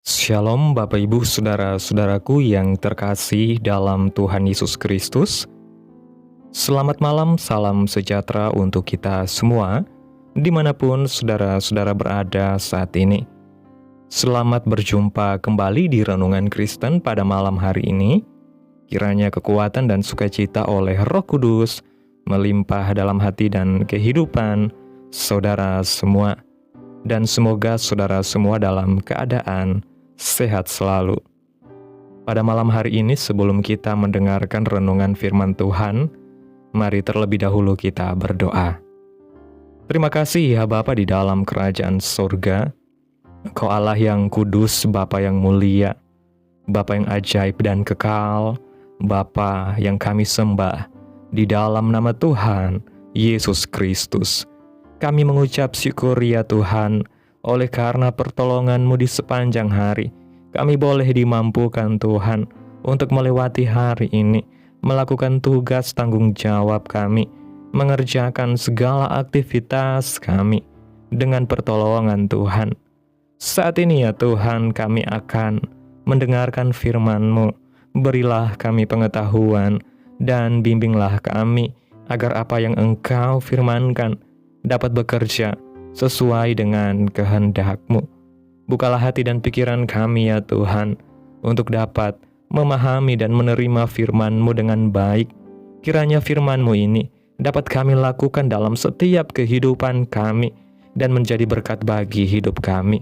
Shalom Bapak Ibu Saudara-saudaraku yang terkasih dalam Tuhan Yesus Kristus. Selamat malam, salam sejahtera untuk kita semua, dimanapun saudara-saudara berada saat ini. Selamat berjumpa kembali di Renungan Kristen pada malam hari ini. Kiranya kekuatan dan sukacita oleh Roh Kudus melimpah dalam hati dan kehidupan saudara semua. Dan semoga saudara semua dalam keadaan sehat selalu. Pada malam hari ini sebelum kita mendengarkan renungan firman Tuhan, mari terlebih dahulu kita berdoa. Terima kasih ya Bapa di dalam kerajaan surga. Engkau Allah yang kudus, Bapa yang mulia, Bapa yang ajaib dan kekal, Bapa yang kami sembah di dalam nama Tuhan Yesus Kristus. Kami mengucap syukur ya Tuhan, oleh karena pertolongan-Mu di sepanjang hari, kami boleh dimampukan Tuhan untuk melewati hari ini, melakukan tugas tanggung jawab kami, mengerjakan segala aktivitas kami dengan pertolongan Tuhan. Saat ini ya Tuhan, kami akan mendengarkan firman-Mu. Berilah kami pengetahuan dan bimbinglah kami agar apa yang Engkau firmankan dapat bekerja sesuai dengan kehendak-Mu. Bukalah hati dan pikiran kami ya Tuhan, untuk dapat memahami dan menerima firman-Mu dengan baik. Kiranya firman-Mu ini dapat kami lakukan dalam setiap kehidupan kami, dan menjadi berkat bagi hidup kami.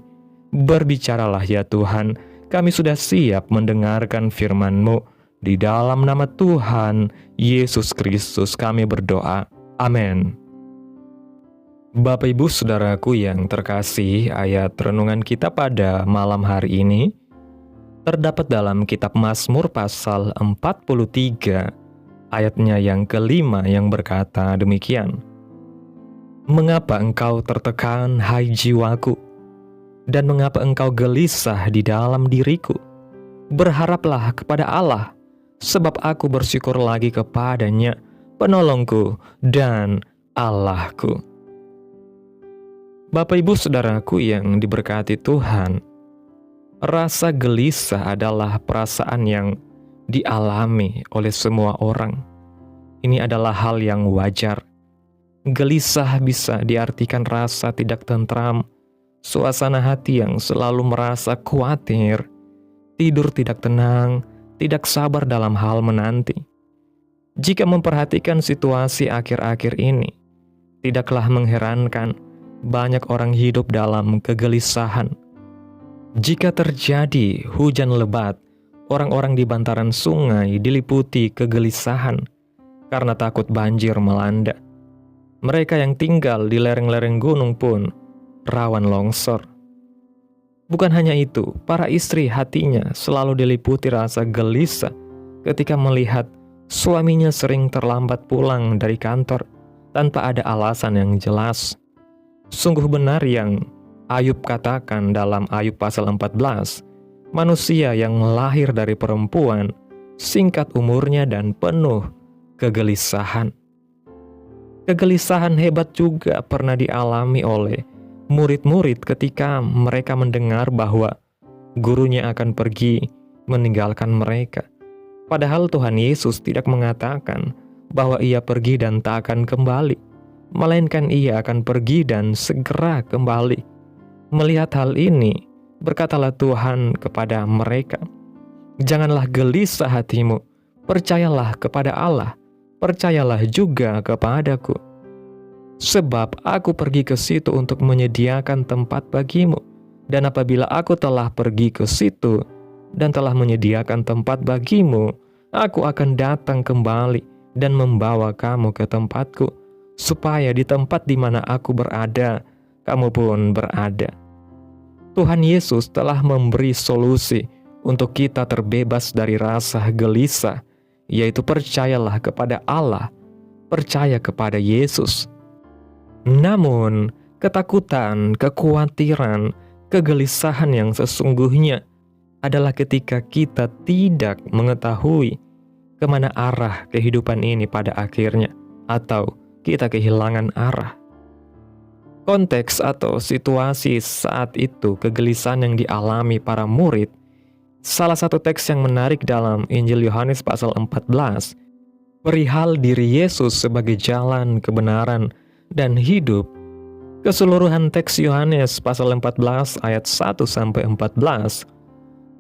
Berbicaralah ya Tuhan, kami sudah siap mendengarkan firman-Mu. Di dalam nama Tuhan Yesus Kristus kami berdoa. Amin. Bapak Ibu Saudaraku yang terkasih, ayat renungan kita pada malam hari ini terdapat dalam kitab Mazmur pasal 43 ayatnya yang kelima yang berkata demikian. Mengapa engkau tertekan hai jiwaku, dan mengapa engkau gelisah di dalam diriku? Berharaplah kepada Allah, sebab aku bersyukur lagi kepadanya, penolongku dan Allahku. Bapak Ibu Saudaraku yang diberkati Tuhan, rasa gelisah adalah perasaan yang dialami oleh semua orang. Ini adalah hal yang wajar. Gelisah bisa diartikan rasa tidak tentram, suasana hati yang selalu merasa khawatir, tidur tidak tenang, tidak sabar dalam hal menanti. Jika memperhatikan situasi akhir-akhir ini, tidaklah mengherankan banyak orang hidup dalam kegelisahan. Jika terjadi hujan lebat, orang-orang di bantaran sungai diliputi kegelisahan karena takut banjir melanda. Mereka yang tinggal di lereng-lereng gunung pun rawan longsor. Bukan hanya itu, para istri hatinya selalu diliputi rasa gelisah ketika melihat suaminya sering terlambat pulang dari kantor tanpa ada alasan yang jelas. Sungguh benar yang Ayub katakan dalam Ayub pasal 14, manusia yang lahir dari perempuan, singkat umurnya dan penuh kegelisahan. Kegelisahan hebat juga pernah dialami oleh murid-murid ketika mereka mendengar bahwa gurunya akan pergi meninggalkan mereka. Padahal Tuhan Yesus tidak mengatakan bahwa ia pergi dan tak akan kembali, melainkan ia akan pergi dan segera kembali. Melihat hal ini, berkatalah Tuhan kepada mereka, janganlah gelisah hatimu, percayalah kepada Allah, percayalah juga kepadaku. Sebab aku pergi ke situ untuk menyediakan tempat bagimu, dan apabila aku telah pergi ke situ dan telah menyediakan tempat bagimu, aku akan datang kembali dan membawa kamu ke tempatku, supaya di tempat di mana aku berada, kamu pun berada. Tuhan Yesus telah memberi solusi untuk kita terbebas dari rasa gelisah, yaitu percayalah kepada Allah, percaya kepada Yesus. Namun, ketakutan, kekhawatiran, kegelisahan yang sesungguhnya adalah ketika kita tidak mengetahui kemana arah kehidupan ini pada akhirnya, atau kita kehilangan arah. Konteks atau situasi saat itu, kegelisahan yang dialami para murid, salah satu teks yang menarik dalam Injil Yohanes pasal 14, perihal diri Yesus sebagai jalan, kebenaran, dan hidup. Keseluruhan teks Yohanes pasal 14 ayat 1-14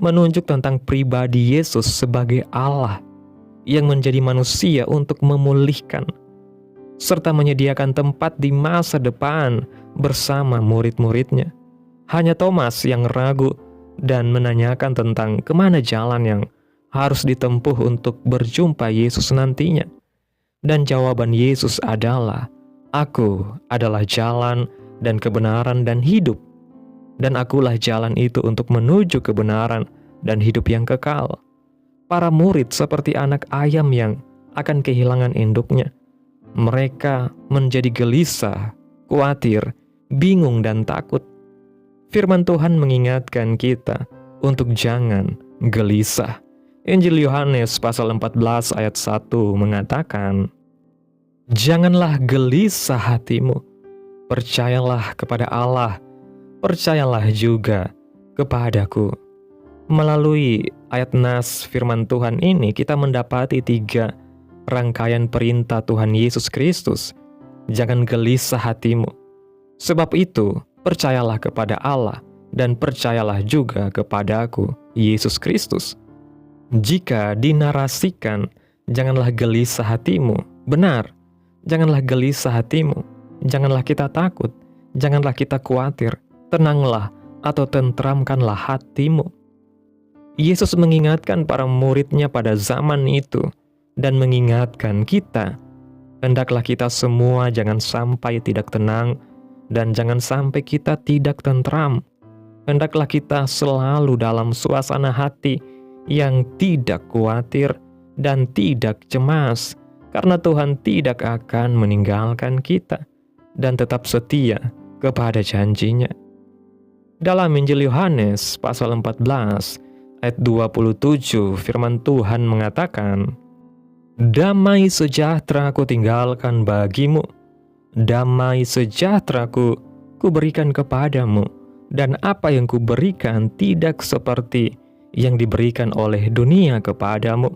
menunjuk tentang pribadi Yesus sebagai Allah yang menjadi manusia untuk memulihkan serta menyediakan tempat di masa depan bersama murid-muridnya. Hanya Thomas yang ragu dan menanyakan tentang kemana jalan yang harus ditempuh untuk berjumpa Yesus nantinya. Dan jawaban Yesus adalah, "Aku adalah jalan dan kebenaran dan hidup. Dan akulah jalan itu untuk menuju kebenaran dan hidup yang kekal." Para murid seperti anak ayam yang akan kehilangan induknya. Mereka menjadi gelisah, khawatir, bingung, dan takut. Firman Tuhan mengingatkan kita untuk jangan gelisah. Injil Yohanes pasal 14 ayat 1 mengatakan, "Janganlah gelisah hatimu, percayalah kepada Allah, percayalah juga kepadaku." Melalui ayat nas firman Tuhan ini kita mendapati 3 rangkaian perintah Tuhan Yesus Kristus. Jangan gelisah hatimu. Sebab itu, percayalah kepada Allah dan percayalah juga kepadaku, Yesus Kristus. Jika dinarasikan, janganlah gelisah hatimu. Benar, janganlah gelisah hatimu. Janganlah kita takut, janganlah kita khawatir. Tenanglah atau tentramkanlah hatimu. Yesus mengingatkan para muridnya pada zaman itu dan mengingatkan kita, hendaklah kita semua jangan sampai tidak tenang dan jangan sampai kita tidak tentram. Hendaklah kita selalu dalam suasana hati yang tidak khawatir dan tidak cemas, karena Tuhan tidak akan meninggalkan kita dan tetap setia kepada janjinya. Dalam Injil Yohanes pasal 14 ayat 27 firman Tuhan mengatakan, "Damai sejahtera ku tinggalkan bagimu, damai sejahtera ku berikan kepadamu, dan apa yang ku berikan tidak seperti yang diberikan oleh dunia kepadamu.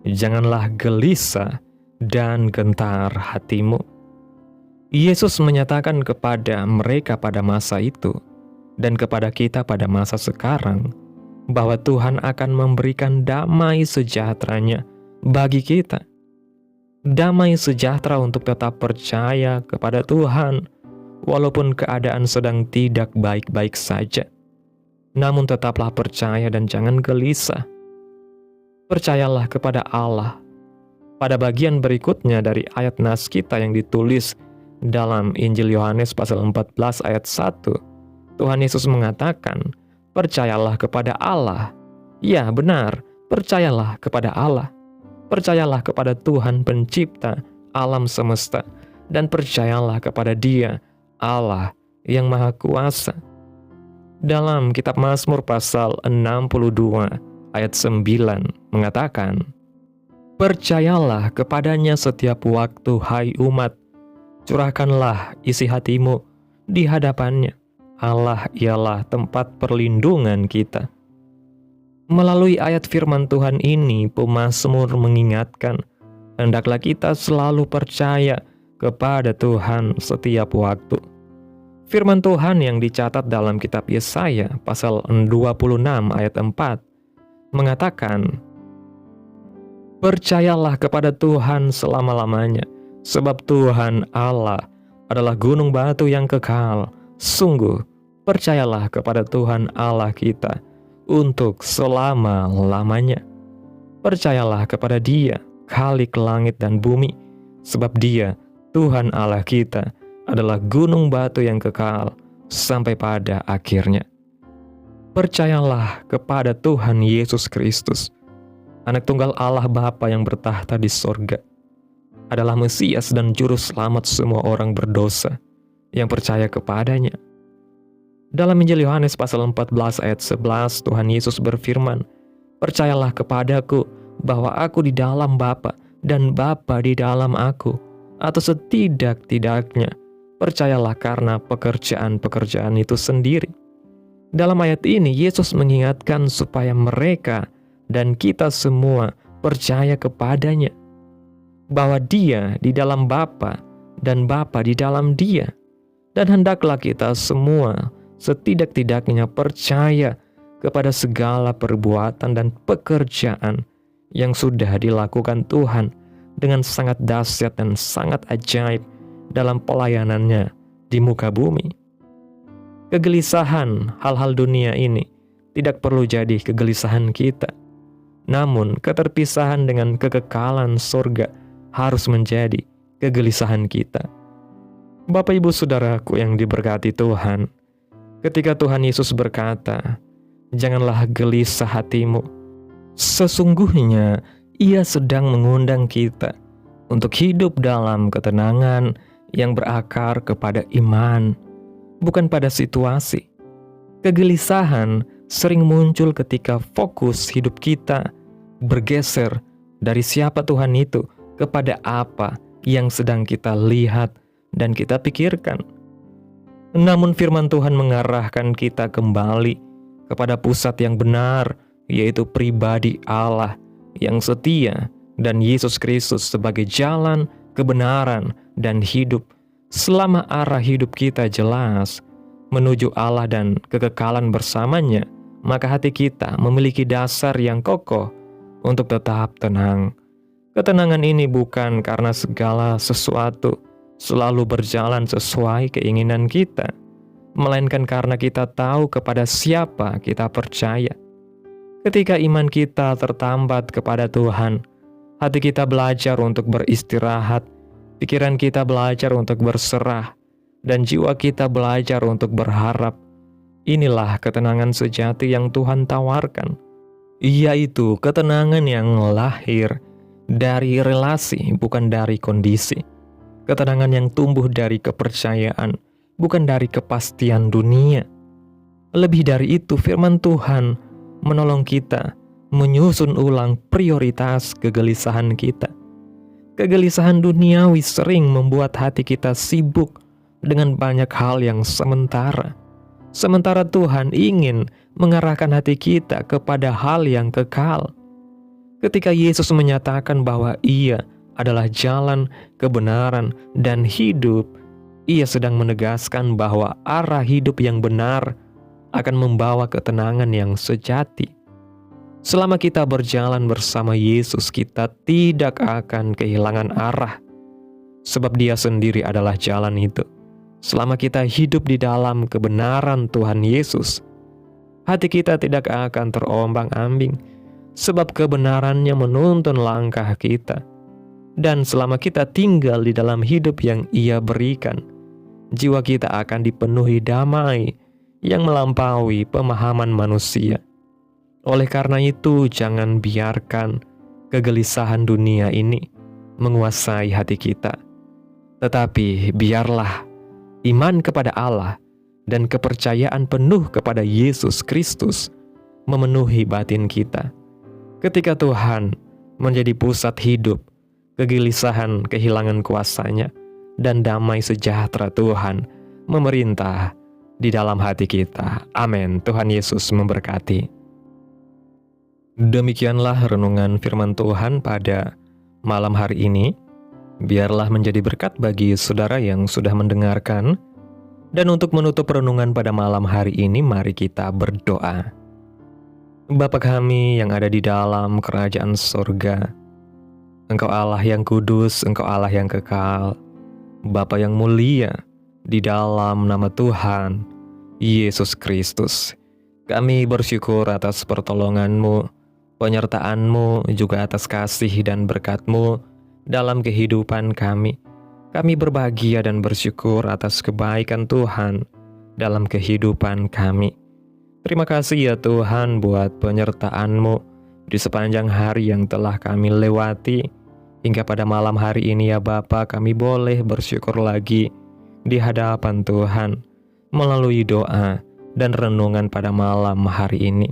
Janganlah gelisah dan gentar hatimu." Yesus menyatakan kepada mereka pada masa itu, dan kepada kita pada masa sekarang, bahwa Tuhan akan memberikan damai sejahteranya bagi kita. Damai sejahtera untuk tetap percaya kepada Tuhan, walaupun keadaan sedang tidak baik-baik saja. Namun tetaplah percaya dan jangan gelisah. Percayalah kepada Allah. Pada bagian berikutnya dari ayat nas kita yang ditulis dalam Injil Yohanes pasal 14 ayat 1, Tuhan Yesus mengatakan, "Percayalah kepada Allah." Ya, benar, percayalah kepada Allah. Percayalah kepada Tuhan pencipta alam semesta, dan percayalah kepada Dia, Allah yang Maha Kuasa. Dalam kitab Mazmur pasal 62 ayat 9 mengatakan, "Percayalah kepadanya setiap waktu, hai umat, curahkanlah isi hatimu di hadapannya. Allah ialah tempat perlindungan kita." Melalui ayat firman Tuhan ini, pemazmur mengingatkan, hendaklah kita selalu percaya kepada Tuhan setiap waktu. Firman Tuhan yang dicatat dalam kitab Yesaya pasal 26 ayat 4 mengatakan, "Percayalah kepada Tuhan selama-lamanya, sebab Tuhan Allah adalah gunung batu yang kekal. Sungguh, percayalah kepada Tuhan Allah kita untuk selama-lamanya. Percayalah kepada Dia, Khalik langit dan bumi, sebab Dia, Tuhan Allah kita, adalah gunung batu yang kekal sampai pada akhirnya." Percayalah kepada Tuhan Yesus Kristus, Anak Tunggal Allah Bapa yang bertahta di sorga, adalah Mesias dan Juru Selamat semua orang berdosa yang percaya kepadanya. Dalam Injil Yohanes pasal 14 ayat 11, Tuhan Yesus berfirman, "Percayalah kepadaku bahwa aku di dalam Bapa dan Bapa di dalam aku, atau setidak-tidaknya Percayalah karena pekerjaan-pekerjaan itu sendiri. Dalam ayat ini, Yesus mengingatkan supaya mereka dan kita semua percaya kepadanya, bahwa Dia di dalam Bapa dan Bapa di dalam Dia. Dan hendaklah kita semua setidak-tidaknya percaya kepada segala perbuatan dan pekerjaan yang sudah dilakukan Tuhan dengan sangat dahsyat dan sangat ajaib dalam pelayanannya di muka bumi. Kegelisahan hal-hal dunia ini tidak perlu jadi kegelisahan kita. Namun keterpisahan dengan kekekalan surga harus menjadi kegelisahan kita. Bapak Ibu Saudaraku yang diberkati Tuhan, ketika Tuhan Yesus berkata, "Janganlah gelisah hatimu," sesungguhnya Ia sedang mengundang kita untuk hidup dalam ketenangan yang berakar kepada iman, bukan pada situasi. Kegelisahan sering muncul ketika fokus hidup kita bergeser dari siapa Tuhan itu kepada apa yang sedang kita lihat dan kita pikirkan. Namun firman Tuhan mengarahkan kita kembali kepada pusat yang benar, yaitu pribadi Allah yang setia dan Yesus Kristus sebagai jalan, kebenaran, dan hidup. Selama arah hidup kita jelas menuju Allah dan kekekalan bersamanya, maka hati kita memiliki dasar yang kokoh untuk tetap tenang. Ketenangan ini bukan karena segala sesuatu selalu berjalan sesuai keinginan kita, melainkan karena kita tahu kepada siapa kita percaya. Ketika iman kita tertambat kepada Tuhan, hati kita belajar untuk beristirahat, pikiran kita belajar untuk berserah, dan jiwa kita belajar untuk berharap. Inilah ketenangan sejati yang Tuhan tawarkan, yaitu ketenangan yang lahir dari relasi, bukan dari kondisi. Ketenangan yang tumbuh dari kepercayaan, bukan dari kepastian dunia. Lebih dari itu, firman Tuhan menolong kita menyusun ulang prioritas kegelisahan kita. Kegelisahan duniawi sering membuat hati kita sibuk dengan banyak hal yang sementara. Sementara Tuhan ingin mengarahkan hati kita kepada hal yang kekal. Ketika Yesus menyatakan bahwa Ia adalah jalan, kebenaran, dan hidup, Ia sedang menegaskan bahwa arah hidup yang benar akan membawa ketenangan yang sejati. Selama kita berjalan bersama Yesus, kita tidak akan kehilangan arah, sebab Dia sendiri adalah jalan itu. Selama kita hidup di dalam kebenaran Tuhan Yesus, hati kita tidak akan terombang-ambing, sebab kebenarannya menuntun langkah kita. Dan selama kita tinggal di dalam hidup yang Ia berikan, jiwa kita akan dipenuhi damai yang melampaui pemahaman manusia. Oleh karena itu, jangan biarkan kegelisahan dunia ini menguasai hati kita. Tetapi biarlah iman kepada Allah dan kepercayaan penuh kepada Yesus Kristus memenuhi batin kita. Ketika Tuhan menjadi pusat hidup, kegelisahan kehilangan kuasanya, dan damai sejahtera Tuhan memerintah di dalam hati kita. Amin. Tuhan Yesus memberkati. Demikianlah renungan firman Tuhan pada malam hari ini. Biarlah menjadi berkat bagi saudara yang sudah mendengarkan. Dan untuk menutup renungan pada malam hari ini, mari kita berdoa. Bapa kami yang ada di dalam kerajaan surga, Engkau Allah yang kudus, Engkau Allah yang kekal, Bapa yang mulia, di dalam nama Tuhan Yesus Kristus. Kami bersyukur atas pertolongan-Mu, penyertaan-Mu, juga atas kasih dan berkat-Mu dalam kehidupan kami. Kami berbahagia dan bersyukur atas kebaikan Tuhan dalam kehidupan kami. Terima kasih ya Tuhan buat penyertaan-Mu di sepanjang hari yang telah kami lewati. Hingga pada malam hari ini ya Bapa, kami boleh bersyukur lagi di hadapan Tuhan melalui doa dan renungan pada malam hari ini.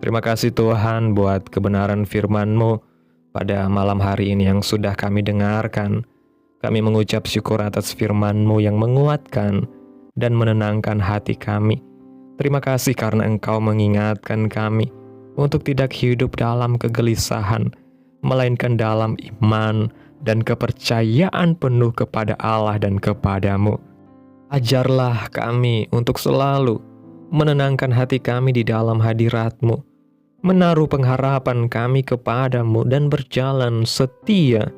Terima kasih Tuhan buat kebenaran firman-Mu pada malam hari ini yang sudah kami dengarkan. Kami mengucap syukur atas firman-Mu yang menguatkan dan menenangkan hati kami. Terima kasih karena Engkau mengingatkan kami untuk tidak hidup dalam kegelisahan, melainkan dalam iman dan kepercayaan penuh kepada Allah dan kepada-Mu. Ajarlah kami untuk selalu menenangkan hati kami di dalam hadirat-Mu, menaruh pengharapan kami kepada-Mu dan berjalan setia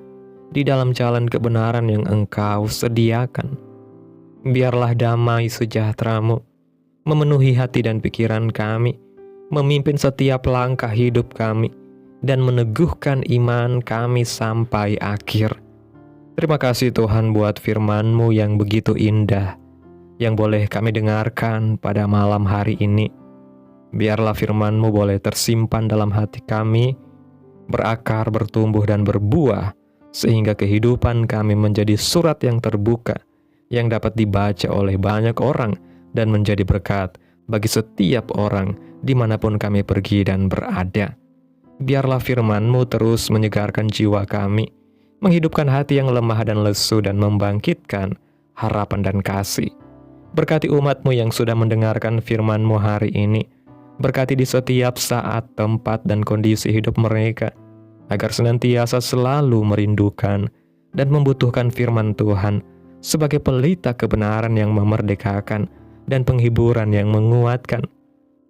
di dalam jalan kebenaran yang Engkau sediakan. Biarlah damai sejahtera-Mu memenuhi hati dan pikiran kami, memimpin setiap langkah hidup kami, dan meneguhkan iman kami sampai akhir. Terima kasih Tuhan buat firman-Mu yang begitu indah, yang boleh kami dengarkan pada malam hari ini. Biarlah firman-Mu boleh tersimpan dalam hati kami, berakar, bertumbuh, dan berbuah, sehingga kehidupan kami menjadi surat yang terbuka, yang dapat dibaca oleh banyak orang, dan menjadi berkat bagi setiap orang dimanapun kami pergi dan berada. Biarlah firman-Mu terus menyegarkan jiwa kami, menghidupkan hati yang lemah dan lesu, dan membangkitkan harapan dan kasih. Berkati umat-Mu yang sudah mendengarkan firman-Mu hari ini. Berkati di setiap saat, tempat, dan kondisi hidup mereka, agar senantiasa selalu merindukan dan membutuhkan firman Tuhan sebagai pelita kebenaran yang memerdekakan dan penghiburan yang menguatkan.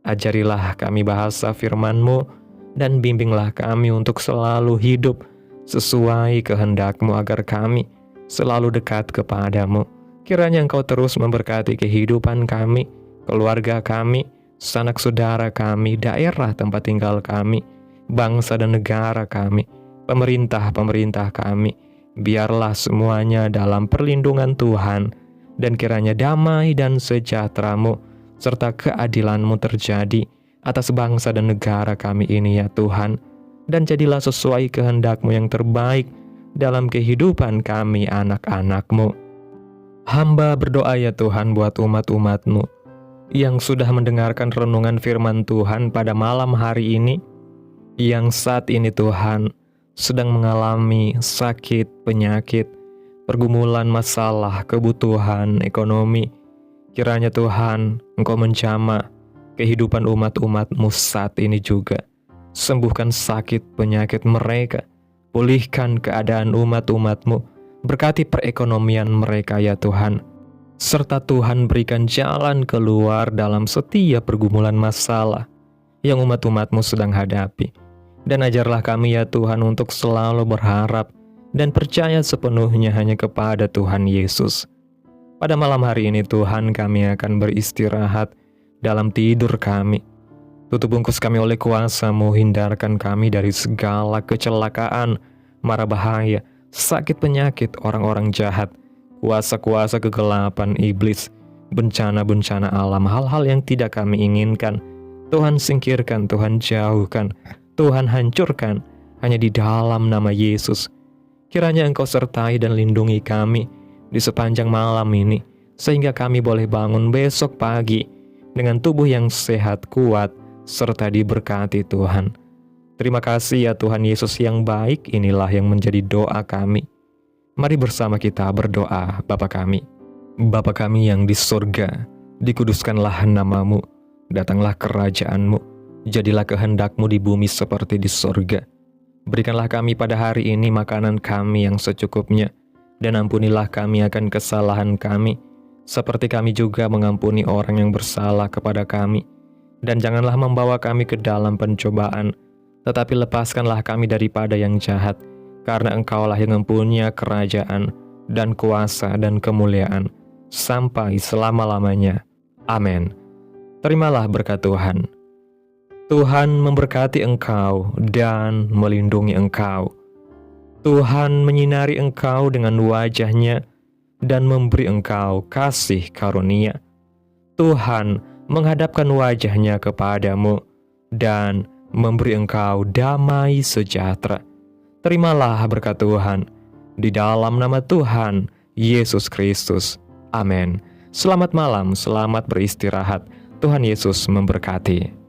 Ajarilah kami bahasa firman-Mu dan bimbinglah kami untuk selalu hidup sesuai kehendak-Mu agar kami selalu dekat kepada-Mu. Kiranya Engkau terus memberkati kehidupan kami, keluarga kami, sanak saudara kami, daerah tempat tinggal kami, bangsa dan negara kami, pemerintah kami. Biarlah semuanya dalam perlindungan Tuhan, dan kiranya damai dan sejahtera-Mu serta keadilan-Mu terjadi atas bangsa dan negara kami ini ya Tuhan. Dan jadilah sesuai kehendak-Mu yang terbaik dalam kehidupan kami anak-anak-Mu. Hamba berdoa ya Tuhan buat umat-umat-Mu yang sudah mendengarkan renungan firman Tuhan pada malam hari ini, yang saat ini Tuhan sedang mengalami sakit, penyakit, pergumulan, masalah, kebutuhan, ekonomi. Kiranya Tuhan Engkau menjamah kehidupan umat-umat-Mu saat ini juga. Sembuhkan sakit, penyakit mereka, pulihkan keadaan umat-umat-Mu, berkati perekonomian mereka ya Tuhan. Serta Tuhan berikan jalan keluar dalam setiap pergumulan masalah yang umat-umat-Mu sedang hadapi. Dan ajarlah kami ya Tuhan untuk selalu berharap dan percaya sepenuhnya hanya kepada Tuhan Yesus. Pada malam hari ini Tuhan, kami akan beristirahat dalam tidur kami. Tutup bungkus kami oleh kuasa-Mu, hindarkan kami dari segala kecelakaan, mara bahaya, sakit penyakit orang-orang jahat, kuasa-kuasa kegelapan iblis, bencana-bencana alam, hal-hal yang tidak kami inginkan. Tuhan singkirkan, Tuhan jauhkan, Tuhan hancurkan, hanya di dalam nama Yesus. Kiranya Engkau sertai dan lindungi kami di sepanjang malam ini, sehingga kami boleh bangun besok pagi dengan tubuh yang sehat, kuat, serta diberkati Tuhan. Terima kasih ya Tuhan Yesus yang baik, inilah yang menjadi doa kami. Mari bersama kita berdoa. Bapa kami yang di surga, dikuduskanlah nama-Mu, datanglah kerajaan-Mu, jadilah kehendak-Mu di bumi seperti di surga. Berikanlah kami pada hari ini makanan kami yang secukupnya, dan ampunilah kami akan kesalahan kami, seperti kami juga mengampuni orang yang bersalah kepada kami. Dan janganlah membawa kami ke dalam pencobaan, tetapi lepaskanlah kami daripada yang jahat, karena Engkaulah yang mempunyai kerajaan, dan kuasa, dan kemuliaan, sampai selama-lamanya. Amin. Terimalah berkat Tuhan. Tuhan memberkati engkau dan melindungi engkau. Tuhan menyinari engkau dengan wajah-Nya dan memberi engkau kasih karunia. Tuhan menghadapkan wajah-Nya kepadamu dan memberi engkau damai sejahtera. Terimalah berkat Tuhan di dalam nama Tuhan Yesus Kristus. Amin. Selamat malam, selamat beristirahat. Tuhan Yesus memberkati.